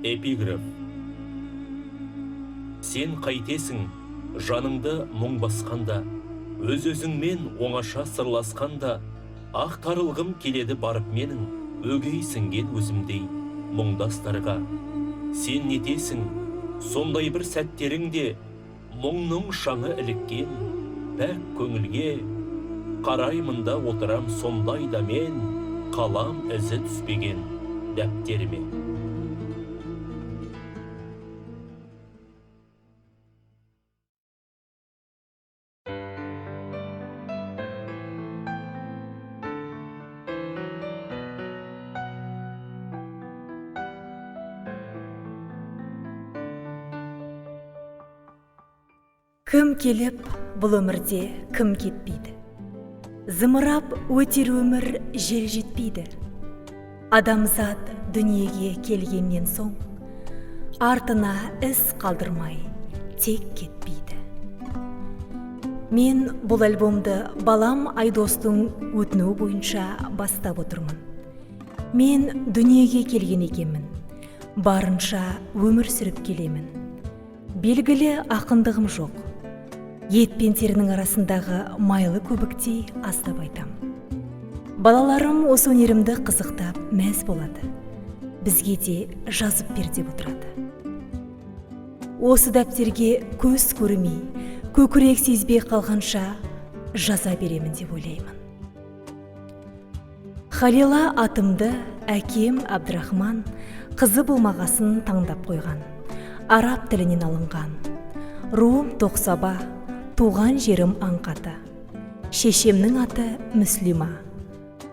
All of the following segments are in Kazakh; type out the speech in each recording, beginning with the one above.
Эпиграф. Сен қайтесің, жаныңды мұң басқанда, өз-өзіңмен оңаша сырласқанда, ақтарылғым келеді барып менің, өгейсінген өзімдей мұңдастарға. Сен нетесің, сондай бір сәттеріңде, мұңның шаңы іліккен, пәк көңілге, қараймында отырам сондайда мен, қалам ізі түспеген дәптеріме. Кім келіп, бұл өмірде кім кетпейді. Зымырап өтер өмір жел жетпейді. Адамзат дүниеге келгеннен соң, артына із қалдырмай тек кетпейді. Мен бұл альбомды балам Айдостың өтінуі бойынша бастап отырмын. Мен дүниеге келген екенмін, барынша өмір сүріп келемін. Белгілі ақындығым жоқ. Ет пен терінің арасындағы майлы көбіктей аздап айтам. Балаларым осы өнерімді қызықтап мәз болады. Бізге де жазып бер деп отырады. Осы дәптерге көз көрмей, көкірек сезбей қалғанша жаза беремін деп ойлаймын. Халила атымды әкем Абдрахман қызы болмағасын таңдап қойған. Араб тілінен алынған. Руым Тоқсаба, туған жерім Аңқаты. Шешемнің аты Мүслима,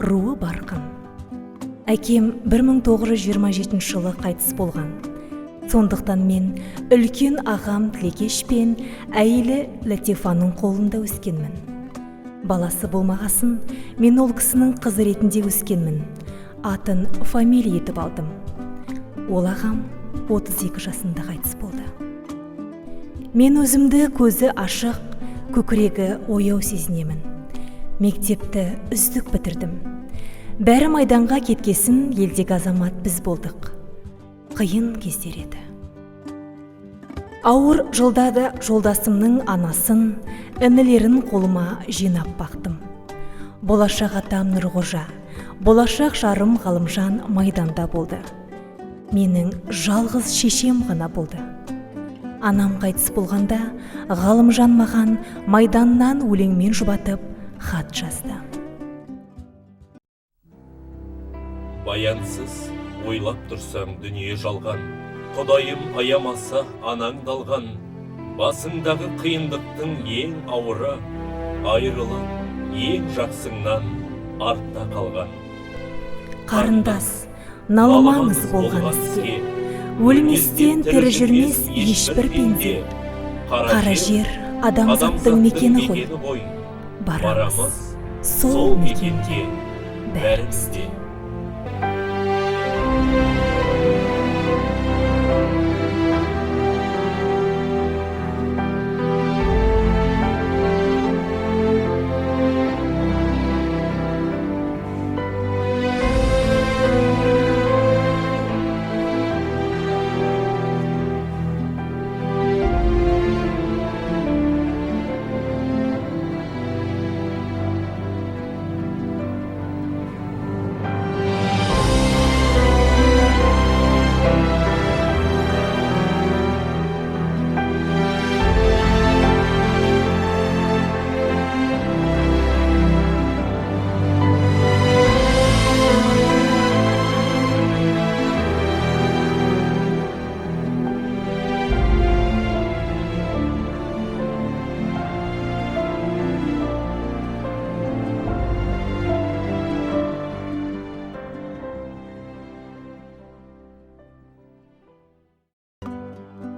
руы Барқын. Әкем 1927 жылы қайтыс болған. Сондықтан мен үлкен ағам Тілекеш пен әйелі Латифаның қолында өскенмін. Баласы болмағасын, мен ол кісінің қызы ретінде өскенмін. Атын фамилия етіп алдым. Ол ағам 32 жасында қайтыс болды. Мен өзімді көзі ашық, көкірегі ояу сезінемін. Мектепті үздік бітірдім. Бәрі майданға кеткесін елдегі азамат біз болдық. Қиын кездер еді. Ауыр жылдады жолдасымның анасын, інілерін қолыма жинап бақтым. Болашақ атам Нұрғожа, болашақ жарым Ғалымжан майданда болды. Менің жалғыз шешем ғана болды. Анам қайтыс болғанда, Ғалымжан маған майданнан өлеңмен жұбатып хат жазды. Баянсыз ойлап тұрсаң дүние жалған, Құдайым аямаса анаң далған, басыңдағы қиындықтың ең ауыры, айрылып, ең жақсыңнан артта қалған. Қарындас, налымаңыз болған іске, өлместен тірі жүрмес ешбір пенде. Қара жер адамзаттың мекені ғой. Барамыз сол мекенде бәрімізде.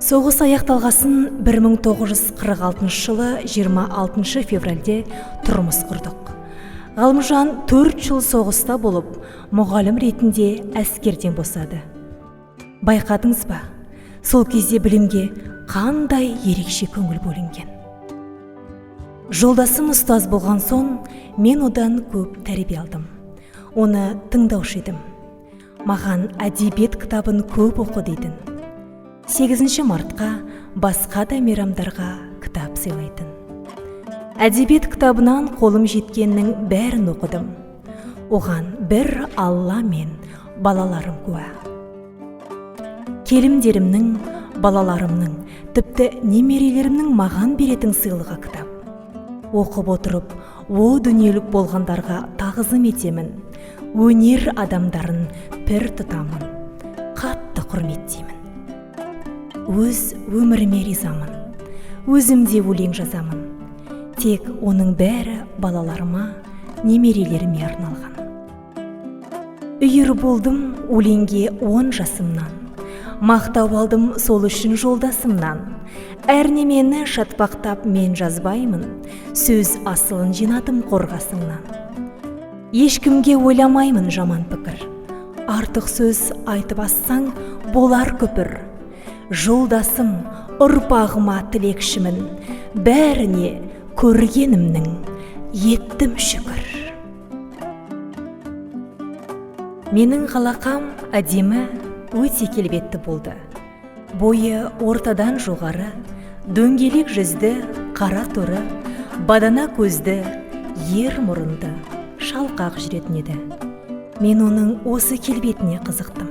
Соғыс аяқталғасын 1946 жылы 26 февральде тұрмыс құрдық. Ғалымжан 4 жыл соғыста болып, мұғалім ретінде әскерден босады. Байқадыңыз ба, сол кезде білімге қандай ерекше көңіл бөлінген. Жолдасым ұстаз болған соң, мен одан көп тәрбие алдым. Оны тыңдаушы едім. Маған әдебиет кітабын көп оқы дейтін. 8 мартқа басқа да мейрамдарға кітап сыйлайтын. Әдебиет кітабынан қолым жеткеннің бәрін оқыдым. Оған бір Алла мен балаларым куә. Келімдерімнің, балаларымның, тіпті немерелерімнің маған беретін сыйлығы кітап. Оқып отырып, о дүниелік болғандарға тағзым етемін. Өнер адамдарын пір тұтамын, қатты құрметтеймін. Өз өміріме ризамын, өзімде өлең жазамын. Тек оның бәрі балаларыма, немерелеріме арналған. Үйір болдым өлеңге 10 жасымнан. Мақтау алдым сол үшін жолдасымнан. Әр немені шатпақтап мен жазбаймын, сөз асылын жинадым қорғасыңнан. Ешкімге ойламаймын жаман пікір, артық сөз айтып ассаң болар көпір. Жолдасым, ұрпағыма тілекшімін, бәріне көргенімнің еттім шүкір. Менің қалақам әдемі, өте келбетті болды. Бойы ортадан жоғары, дөңгелек жүзді, қара торы, бадана көзді, ер мұрынды, шалқақ жүретін еді. Мен оның осы келбетіне қызықтым.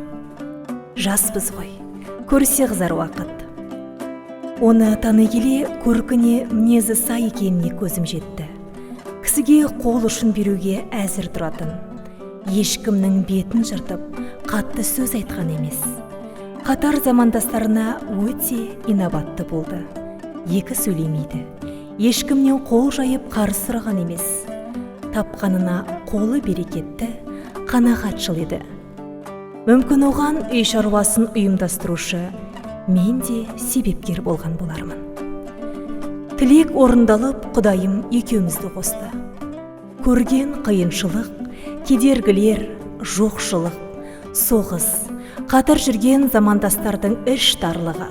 Жаспыз ғой, көрсе қызар уақыт. Оны таны келе көркіне мінезі сай екеніне көзім жетті. Кісіге қол ұшын беруге әзір тұратын. Ешкімнің бетін жыртып, қатты сөз айтқан емес. Қатар замандастарына өте инабатты болды. Екі сөйлемейді. Ешкімнен қол жайып қарсы сұраған емес. Тапқанына қолы берекетті, қанағатшыл еді. Мүмкін оған үй шаруасын ұйымдастырушы, мен де себепкер болған болармын. Тілек орындалып, Құдайым екеумізді қосты. Көрген қиыншылық, кедергілер, жоқшылық, соғыс, қатар жүрген замандастардың іш тарлығы,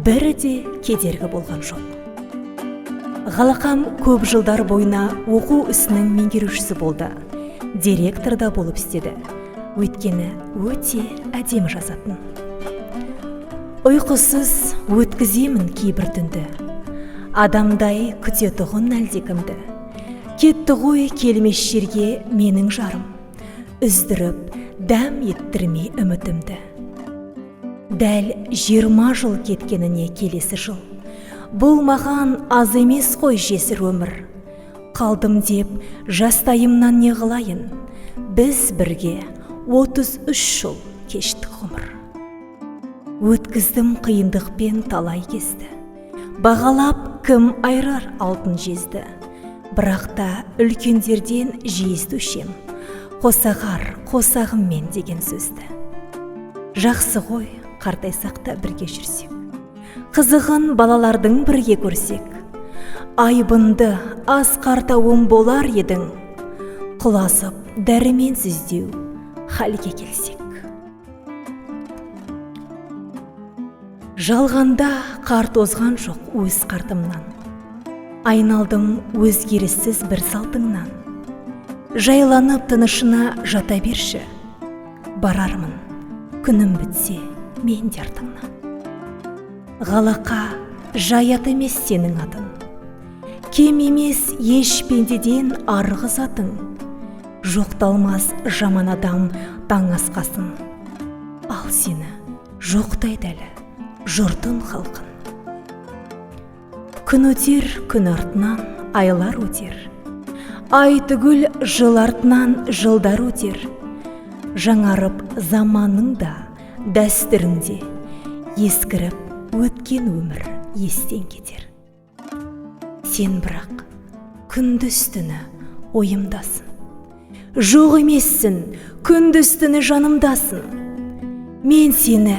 бірі де кедергі болған жоқ. Ғалақам көп жылдар бойына оқу ісінің меңгерушісі болды. Директорда болып істеді. Өйткені өте әдемі жазатын. Ұйқысыз өткіземін кейбір түнді. Адамдай күтетұғын әлдекімді. Кетті ғой келмес жерге менің жарым. Үздіріп, дәм еттірме үмітімді. Дәл 20 жыл кеткеніне келесі жыл. Бұл маған аз емес қой жесір өмір. Қалдым деп жастайымнан не қылайын. Біз бірге 33 жыл кештік ғұмыр. Өткіздім қиындықпен талай кезді. Бағалап кім айрар алтын жезді. Бірақ та үлкендерден жезді өшем. Қосағар қосағыммен деген сөзді. Жақсы ғой, қартайсақ та бірге жүрсек. Қызығын балалардың бірге көрсек. Айбынды аз қартауым болар едің. Құласып дәрімен сүздеу халге келсек. Жалғанда қар тозған жоқ өз қартымнан. Айналдым өзгеріссіз бір салтыңнан. Жайланып тынышына жата берші. Барармын, күнім бітсе мен де артыңнан. Ғалақа жаят емес сенің атың. Кем емес еш пендеден арғы затың. Жоқталмас жаман адам таң асқасын. Ал сені жоқтайды әлі жұртын халқын. Күн өтер, күн артынан айлар өтер. Ай түгіл жыл артынан жылдар өтер. Жаңарып заманның да дәстүрінде ескіріп өткен өмір естен кетер. Сен бірақ күндіз түні ойымдасың. Жоқ емессің, күндіз түні жанымдасың. Мен сені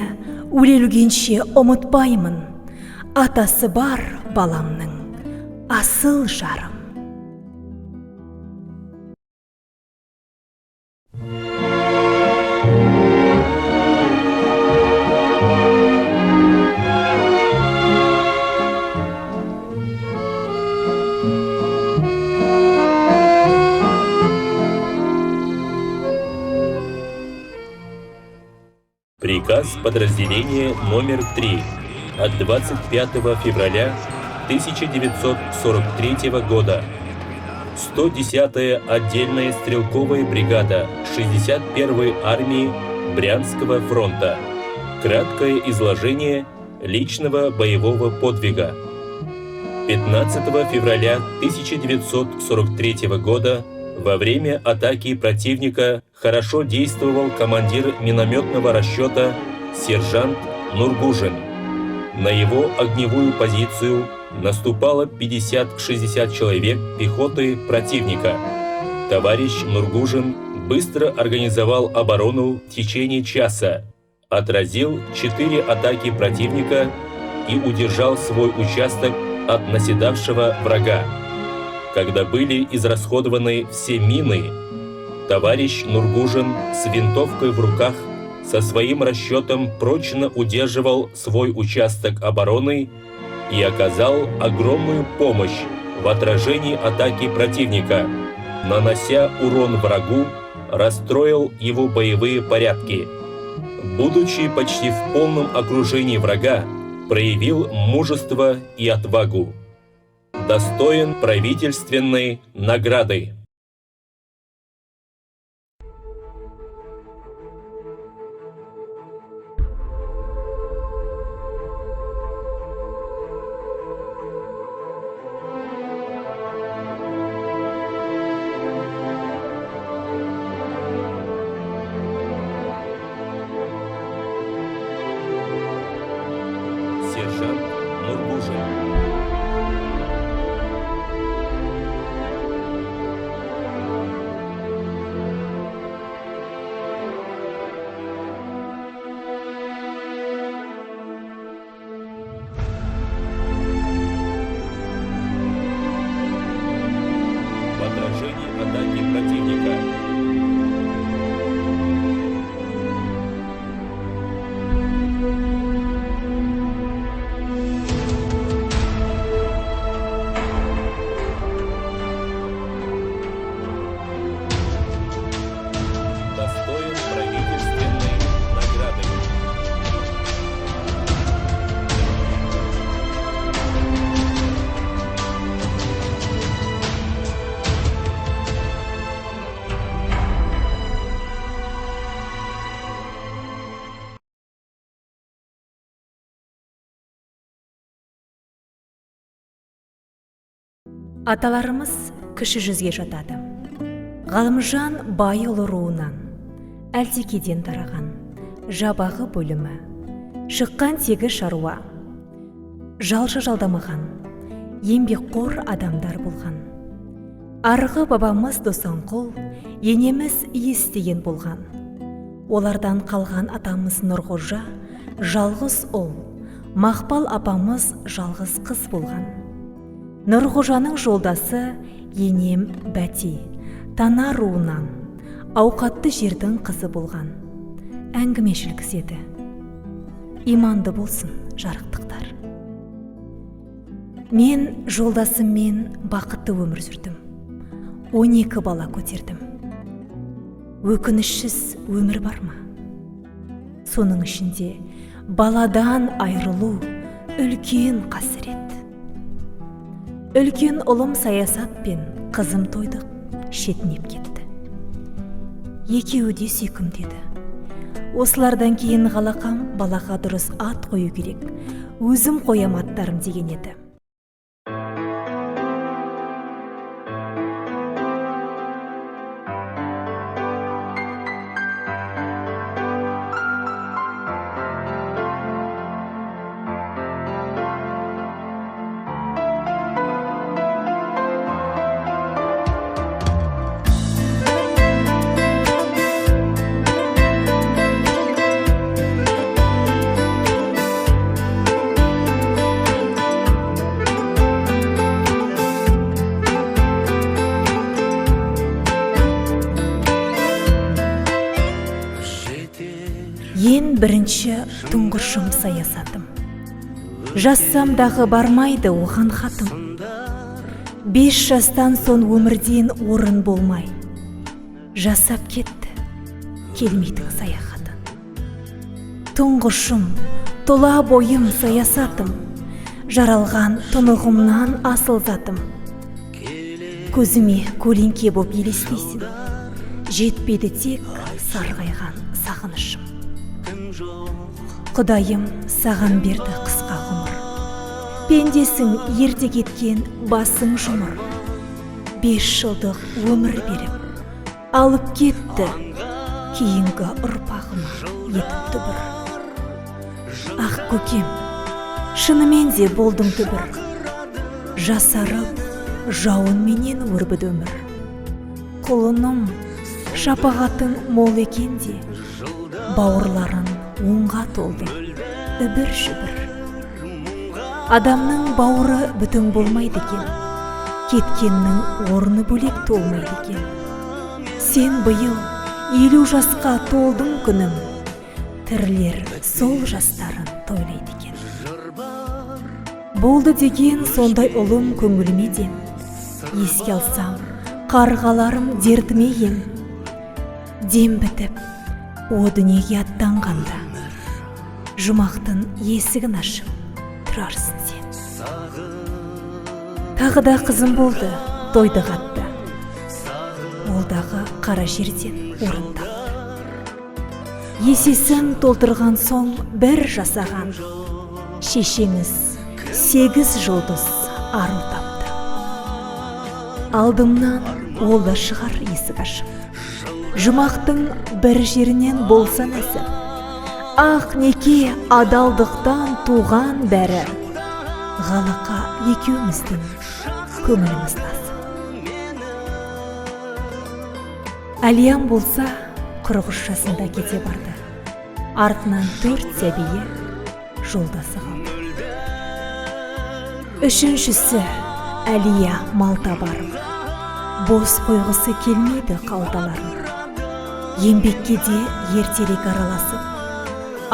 өле-өлгенше ұмытпаймын. Атасы бар баламның асыл жарым. Приказ подразделения номер 3 от 25 февраля 1943 года. 110-я отдельная стрелковая бригада 61-й армии Брянского фронта. Краткое изложение личного боевого подвига. 15 февраля 1943 года во время атаки противника хорошо действовал командир минометного расчета сержант Нургужин. На его огневую позицию наступало 50-60 человек пехоты противника. Товарищ Нургужин быстро организовал оборону в течение часа, отразил 4 атаки противника и удержал свой участок от наседавшего врага. Когда были израсходованы все мины, товарищ Нургужин с винтовкой в руках со своим расчетом прочно удерживал свой участок обороны и оказал огромную помощь в отражении атаки противника, нанося урон врагу, расстроил его боевые порядки. Будучи почти в полном окружении врага, проявил мужество и отвагу. Достоин правительственной награды. Сержант Нургужин. В отражении атаки противника. Достоин правительственной награды. Аталарымыз кіші жүзге жатады. Ғалымжан Байұлы руынан, Әлтекеден тараған, жабағы бөлімі, шыққан тегі шаруа, жалшы жалдамаған, еңбекқор адамдар болған. Арғы бабамыз Досанқұл, енеміз естеген болған. Олардан қалған атамыз Нұрғожа, жалғыз ұл, Мақпал апамыз жалғыз қыз болған. Нұрғожаның жолдасы енем Бәти, Тана руынан, ауқатты жердің қызы болған. Әңгімешіл кісі еді. Иманды болсын жарықтықтар. Мен жолдасыммен бақытты өмір сүрдім. 12 бала көтердім. Өкінішсіз өмір бар ма? Соның ішінде баладан айырылу үлкен қасірет. Үлкен ұлым саясатпен қызым тойдық шетінеп кетті. Екеуі де сүйкімдеді. Осылардан кейін қалақам балаға дұрыс ат қою керек. Өзім қоям аттарым деген еді. Ең бірінші тұңғышым саясатым. Жазсамдағы бармайды оған хатым. 5 жастан соң өмірден орын болмай, жасап кетті келмейтін саяхатын. тұңғышым, тұла бойым саясатым, жаралған тұнығымнан асыл затым. Көзіме көлеңке боп елестейсің, жетпеді тек сарғайған сағынышым. Құдайым саған берді қысқа ғұмыр, пендесің ерте кеткен басың жұмыр. 5 жылдық өмір беріп, алып кетті кейінгі ұрпағыма етіп түбір. Ақ көкем, шынымен де болдың түбір, жасарып жауын менен өрбід өмір. Құлыным, шапағатың мол екен де, бауырларын оңға толды үбір шүбір. Адамның бауыры бүтін болмайды екен, кеткеннің орны бөлек толмайды екен. Сен биыл 50 жасқа толдың күнім, тірілер сол жастарын тойлайды екен. Болды деген сондай ұлым көңіліме дем, еске алсам қарғаларым дертіме ем. Дем бітіп, о дүниеге аттанғанда, жұмақтың есігін ашып тұрарсың сен. Тағы да қызым болды, тойды қатты, олдағы қара жерден орын тапты. Есесін толтырған соң бір жасаған, шешеңіз 8 жұлдыз ару тапты. Алдымнан ол да шығар есік ашып, жұмақтың бір жерінен болса нәсіп. Ақ неке адалдықтан туған бәрі, ғалақа екеуміздің көңіліміз насып. Әлиям болса 43 жасында кете барды, артынан 4 сәбиі жолдасы қалды. Үшіншісі Әлия малтабарым, бос қойғысы келмейді қалталарын. Еңбекке де ертелік араласып,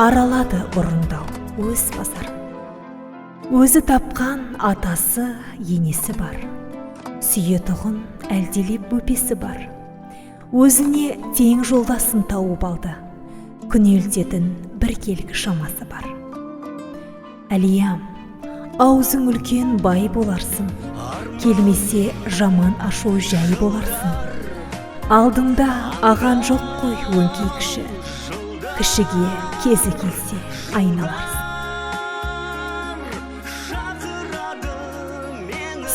аралады бұрындау өз базарын. Өзі тапқан атасы, енесі бар, сүйетұғын әлделеп бөпесі бар. Өзіне тең жолдасын тауып алды, күнелтетін бір келгі шамасы бар. Әлиям, аузың үлкен бай боларсың, келмесе жаман ашу жай боларсың. Алдыңда аған жоқ қой өңкей кіші, кішіге кезі келсе айналарсың.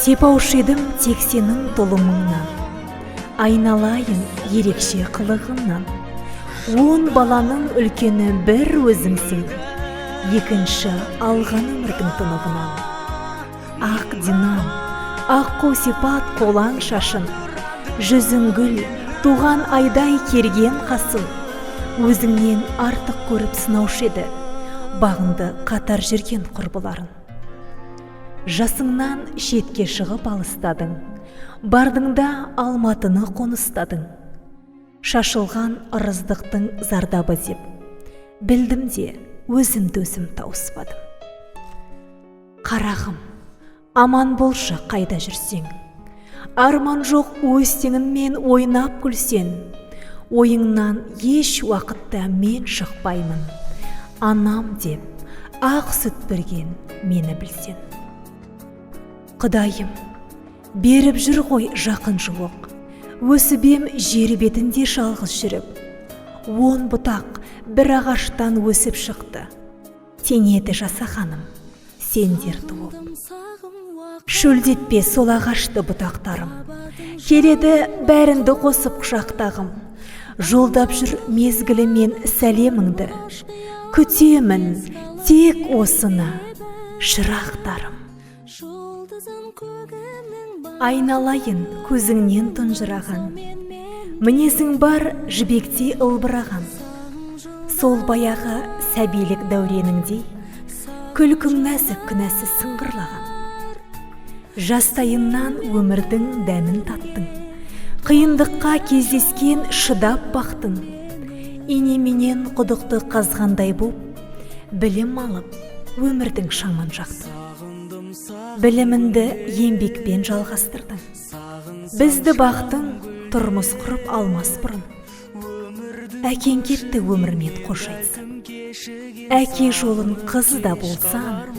Сепаушы едім тек сенің толымыңнан, айналайын ерекше қылығыңнан. 10 баланың үлкені бір өзіңсің, екінші алған өмірдің тұнығынан. Ақ динам, ақ қосипат қолаң шашын, жүзің гүл, туған айдай керген қасың. Өзіңнен артық көріп сынаушы еді, бағынды қатар жүрген құрбыларын. Жасыңнан шетке шығып алыстадың, бардыңда Алматыны қоныстадың. Шашылған ырыздықтың зардабы деп, білдім де өзімді өзім тауыспадым. Қарағым, аман болшы қайда жүрсең, арман жоқ өстеңінмен ойнап күлсен. Ойыңнан еш уақытта мен шықпаймын, анам деп ақ сүт берген мені білсен. Құдайым, беріп жүр ғой жақын жуық, өсіп ем жер бетінде жалғыз жүріп. 10 бұтақ бір ағаштан өсіп шықты, теңеді жасағаным сендер туып. Шөлдетпе сол ағашты бұтақтарым, келеді бәрінді қосып құшақтағым. Жолдап жүр мезгілімен сәлеміңді, күтемін тек осыны шырақтарым. Айналайын көзіңнен тұнжыраған, мінезің бар жібектей ылбыраған. Сол баяғы сәбилік дәуреніңдей, күлкің нәзік күнәсі сыңғырлаған. Жастайымнан өмірдің дәмін таттың, қиындыққа кездескен шыдап бақтың. Инеменен құдықты қазғандай боп, білім алып өмірдің шамын жақтың. Білімінді еңбекпен жалғастырдың, бізді бақтың тұрмыс құрып алмас бұрын. Әкең кетті өмірмен қош айтсын, әке жолын қыз да болсаң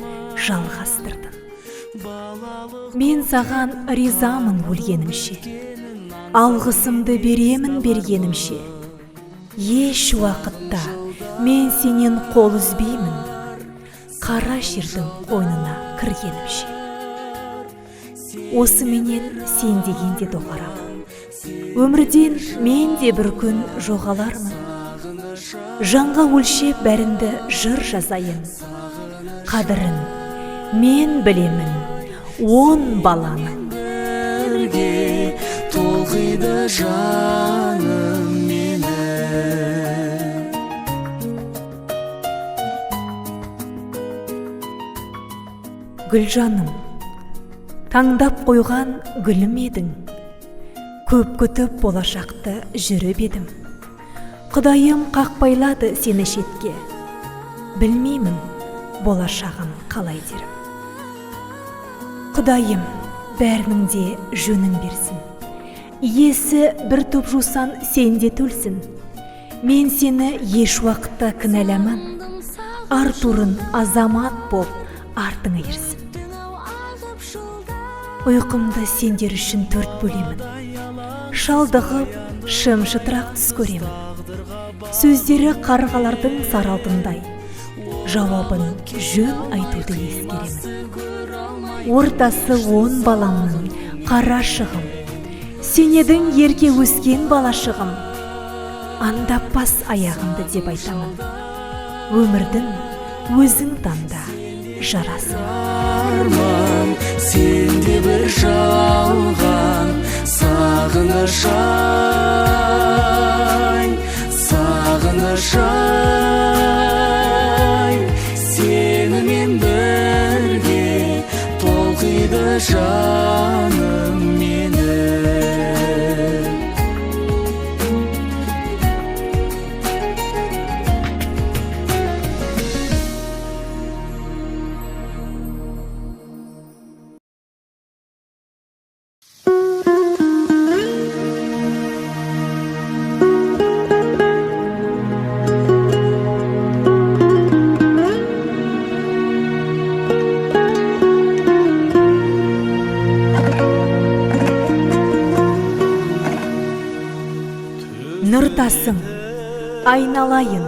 жалғастырдың. Мен саған ризамын өлгенімше, алғысымды беремін бергенімше. Еш уақытта мен сенен қол үзбеймін, қара жердің қойнына кіргенімше. Осы менен сен дегенде доғарамын. Өмірден мен де бір күн жоғалармын. Жанға өлшеп бәрінді жыр жазайын. Қадірін мен білемін 10 баланың. Бірге толқиды жаным мені. Гүлжаным, таңдап қойған гүлім едің. Көп күтіп болашақты жүріп едім. Құдайым қақпайлады сені шетке. Білмеймін болашағын қалай дерім. Құдайым бәрінің де жөнін берсін. Иесі бір топ жусан сенде төлсін. Мен сені еш уақытта кінәламан. Артурын азамат боп артыңа ерсін. Ұйқымды сендер үшін 4 бөлемін. Шалдығып, шым-шытырақ түс көремін. Сөздері қарғалардың саралтындай. Жауабын жөн айтуды ескеремін. Ортасы 10 баламның қарашығым. Сенедің ерке өскен балашығым. Андаппас аяғымды деп айтамын. Өмірдің өзің таңда жарасың. Арман сенде бір жалған сағыныш ай, сағыныш ай. Сенімен бірге толқиды жаным мені. Нұртасың, айналайын,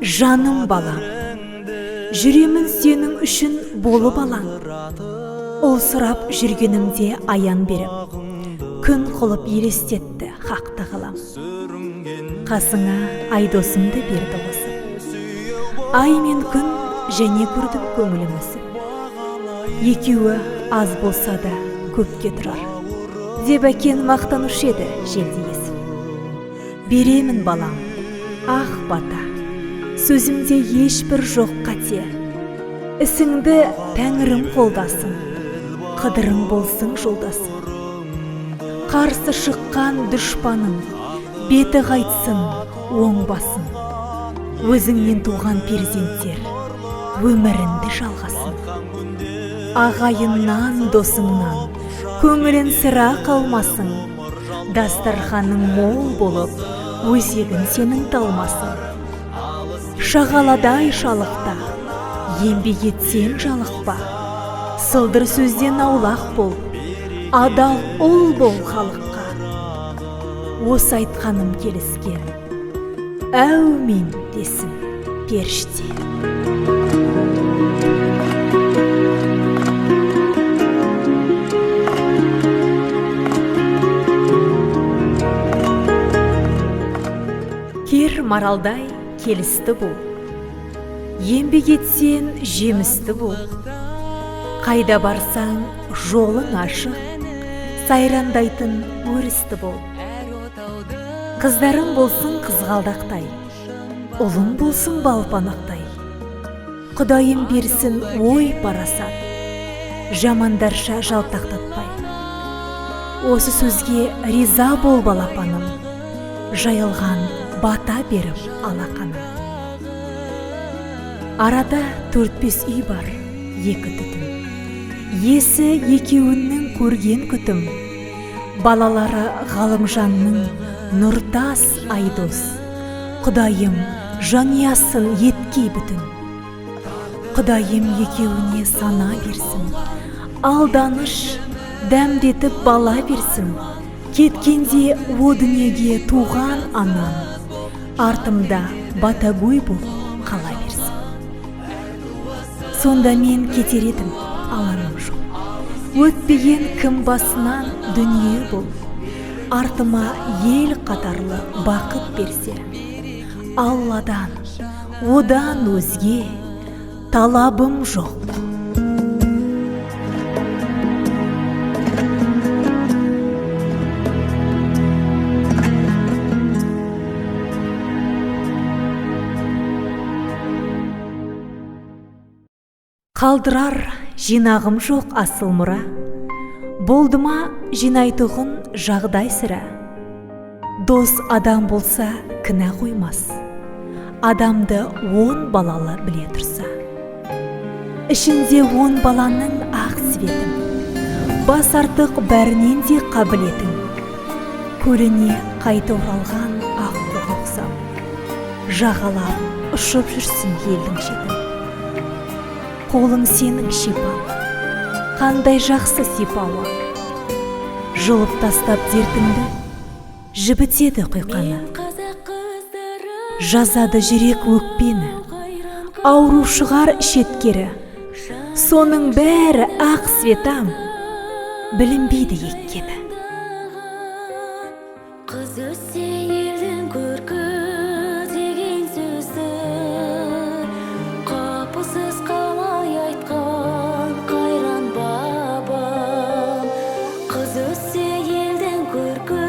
жаным балам. Жүремін сенің үшін болып алаң. Ол сұрап жүргенімде аян беріп, күн қылып елестетті хақты қалам. Қасыңа айдосымды берді қосып. Ай мен күн және көрдім көңілім өсіп. Екеуі аз болса да көпке тұрар, деп әкен мақтануш еді желдей есіп. Беремін балам, ақ бата, сөзімде ешбір жоқ қате. Ісіңді тәңірім қолдасын, қыдырың болсын жолдасың. Қарсы шыққан дүшпаның, беті қайтсын, оңбасын. Өзіңнен туған перзенттер, өмірінді жалғасын. Ағайыннан, досыңнан, көңілін сірә қалмасын. Дастарханың мол болып, өзегін сенің талмасын. Шағаладай шалықта, еңбек етсең жалықпа. Сылдыр сөзден аулақ бол, адал ұл бол халыққа. Осы айтқаным келіскен, әумин десін періште. Кер маралдай келісті бол, еңбек етсен жемісті бол. Қайда барсаң жолың ашық, сайрандайтын өрісті бол. Қыздарың болсын қызғалдақтай, ұлың болсын балпанақтай. Құдайым берсін ой парасат, жамандарша жалтақтатпай. Осы сөзге риза бол балапаным, жайылған бата беріп алақаным. Арада 4-5 үй бар, 2 түтін. Есі екеуінің көрген күтім. Балалары Ғалымжанның Нұртас Айдос. Құдайым жаниясын еткей бүтін. Құдайым екеуіне сана берсін, алданыш дәмдетіп бала берсін. Кеткенде о дүниеге туған анам, артымда батагөй болып қала берсін. Сонда мен кетер едім, аланым жоқ. Өтпеген кім басынан дүние бол, артыма ел қатарлы бақыт берсе. Алладан, одан өзге талабым жоқ. Қалдырар жинағым жоқ асыл мұра, болды ма жинайтұғын жағдай сірә. Дос адам болса кінә қоймас, адамды 10 балалы біле тұрса. Ішінде 10 баланың ақ светім, бас артық бәрінен де қабілетің. Көліне қайта оралған ақ ұқсам, жағалап ұшып жүрсін елдің шетін. Қолың сенің шипалы, қандай жақсы сипауы. Жұлып тастап дертіңді, жібітеді құйқаны. Жазады жүрек өкпені, ауру шығар шеткері. Соның бәрі ақ светам, білінбейді еккені. Қыз өссе елдің көркі деген сөзді, қапысыз қалай айтқан қайран бабам. Қыз өссе елдің көркі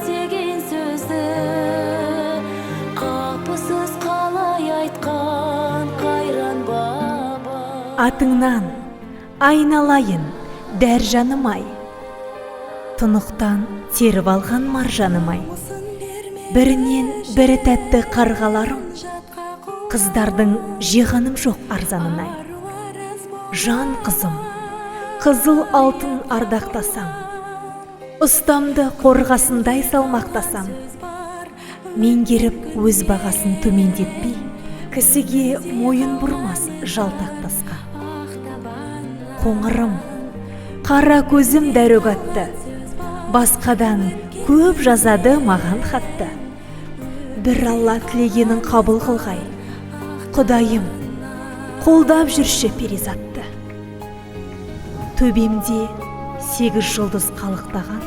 деген сөзді, қапысыз қалай айтқан қайран бабам. Атыңнан айналайын дәр жаным-ай, тұнықтан теріп алған маржаным-ай. Бірінен бірі тәтті қарғаларым, қыздардың жиғаным жоқ арзанын-ай. Жан қызым, қызыл алтын ардақтасам, ұстамды қорғасындай салмақтасам, меңгеріп өз бағасын төмендетпей, кісіге мойын бұрмас жалтақтасқа. Қоңырым, қара көзім дәрөгатты, басқадан көп жазады маған хатты. Бір Алла тілегенін қабыл қылғай, Құдайым, қолдап жүрші перизатты. Төбемде 8 жұлдыз қалықтаған,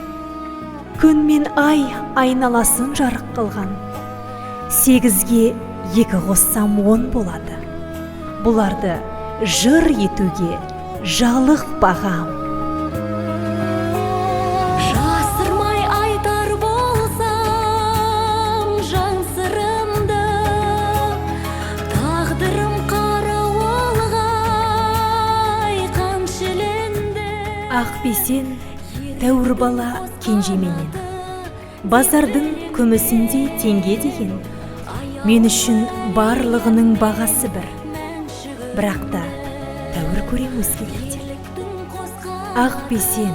күн мен ай айналасын жарық қылған. 8-ге 2 қоссам 10 болады. Бұларды жыр етуге жалық бағам. Жасырмай айтар болсам жан сырымды, тағдырым қара олғай қамшыленді. Ақ бесен тәуір бала кенжеменен, базардың күмісіндей теңге деген. Мен үшін барлығының бағасы бір, бірақ та тәуір көрем өзгелерден. Ақ бесен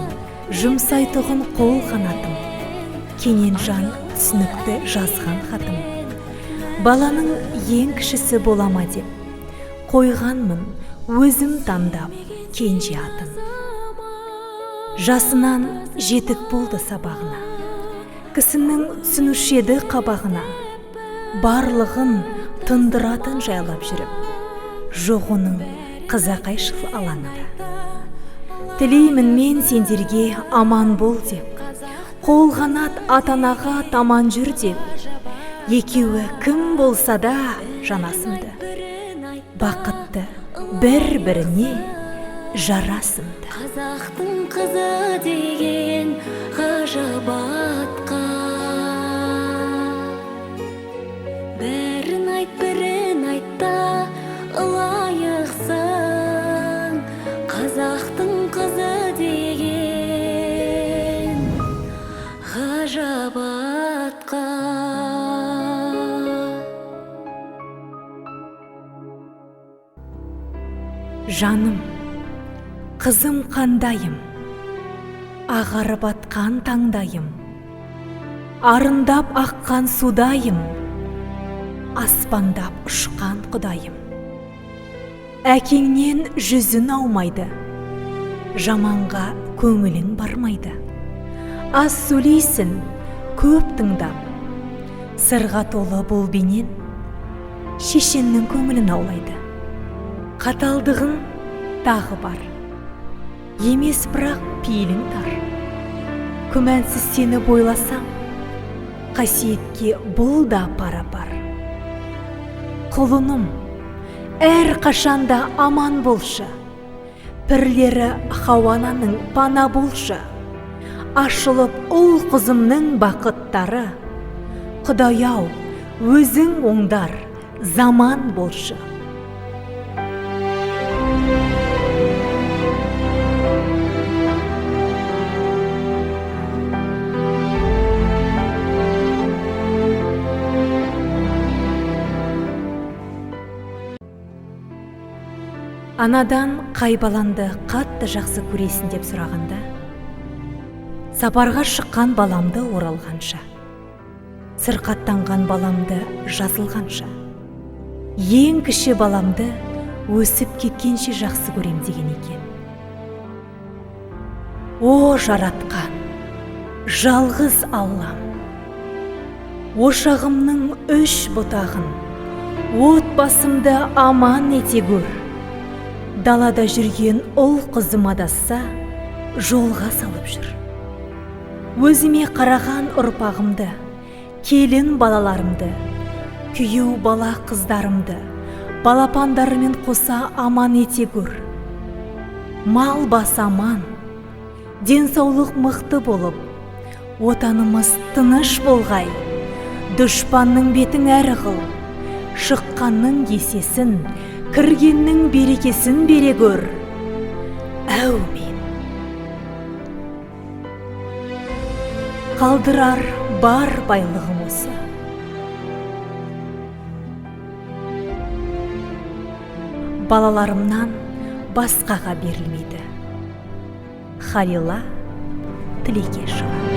жұмсайтұғын қол қанатым, кенен жан түсінікті жазған хатым. Баланың ең кішісі болама деп, қойғанмын өзім таңдап кенже атын. Жасынан жетік болды сабағына, кісінің түсінушеді қабағына. Барлығын тындыратын жайлап жүріп, жоқ оның қызақайшыл алаңында. Тілеймін мен сендерге аман бол деп, қол қанат атанаға таман жүр деп. Екеуі кім болса да жанасымды, бақытты бір-біріне жарасымды. Қазақтың қызы деген ғажап атқа, бірін айтта лайықсың. Қазақтың қызы деген ғажап атқа. Жаным, қызым қандайым, ағарып атқан таңдайым, арындап аққан судайым, аспандап ұшқан құдайым. Әкеңнен жүзін аумайды, жаманға көңілің бармайды. Аз сөйлейсің, көп тыңдап, сырға толы бұл бейнен, шешеннің көңілін аулайды. Қаталдығың тағы бар, емес бірақ пейілің тар. Күмәнсіз сені бойласам, қасиетке бұл да пара-пар. Құлыным, әр қашанда аман болшы, пірлері Хауананың пана болшы. Ашылып ұл қызымның бақыттары, Құдай-ау, өзің оңдар, заман болшы. Анадан қай баланды қатты жақсы көресің деп сұрағанда, сапарға шыққан баламды оралғанша, сырқаттанған баламды жазылғанша, ең кіші баламды өсіп кеткенше жақсы көрем деген екен. О жаратқан, жалғыз Аллам, ошағымның 3 бұтағын, отбасымды аман ете көр. Далада жүрген ұл қызым адасса, жолға салып жүр. Өзіме қараған ұрпағымды, келін балаларымды, күйеу бала қыздарымды, балапандарымен қоса аман ете көр. Мал бас аман, денсаулық мықты болып, отанымыз тыныш болғай, дұшпанның бетін әрі қыл, шыққанның есесін, кіргеннің берекесін бере көр. Әумин. Қалдырар бар байлығым осы. Балаларымнан басқаға берілмейді. Халила Тілекешова.